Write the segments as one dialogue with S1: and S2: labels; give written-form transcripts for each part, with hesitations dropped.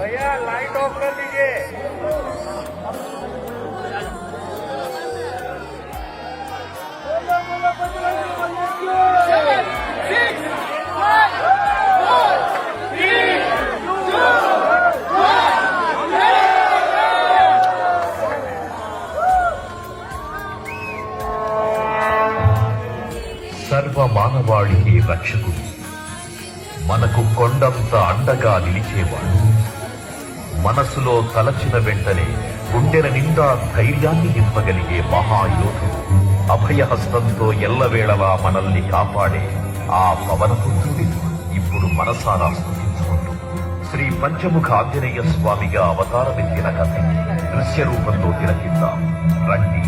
S1: भैया light of कर दीजिए।
S2: సర్వ మానవాళికి రక్షకుడు, మనకు కొండంత అండగా నిలిచేవాడు, మనసులో తలచిన వెంటనే గుండెల నిండా ధైర్యాన్ని నింపగలిగే మహాయోధుడు, అభయహస్తంతో ఎల్లవేళలా మనల్ని కాపాడే ఆ పవనపుత్రుడి ఇప్పుడు మనసారా స్తుతించుకుంటూ శ్రీ పంచముఖ ఆంజనేయ స్వామిగా అవతారమెత్తిన కథ దృశ్య రూపంలో తిలకిద్దాం రండి.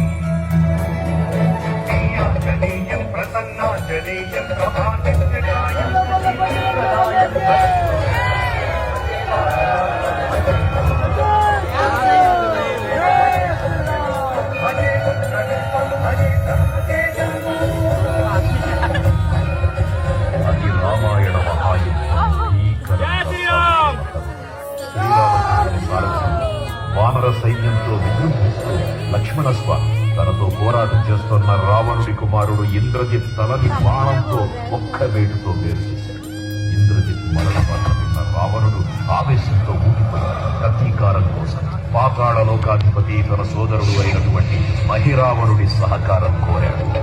S2: అది రామాయణ మహాయుద్ధం. శ్రీరామచంద్రుని సారథ్యం వానర సైన్యంతో విజృంభిస్తూ లక్ష్మణస్వామి తనతో పోరాటం చేస్తున్న రావణుడి కుమారుడు ఇంద్రజిత్ తలని బాణంతో ఒక్క వేటుతో వేరు చేశాడు. ఇంద్రజిత్ మరణ విన్న రావణుడు ఆవేశంతో ఊగిపోయాడు. ప్రతీకారం కోసం పాతాళ లోకాధిపతి తన సోదరుడు అయినటువంటి మహిరావణుడి సహకారం కోరాడు.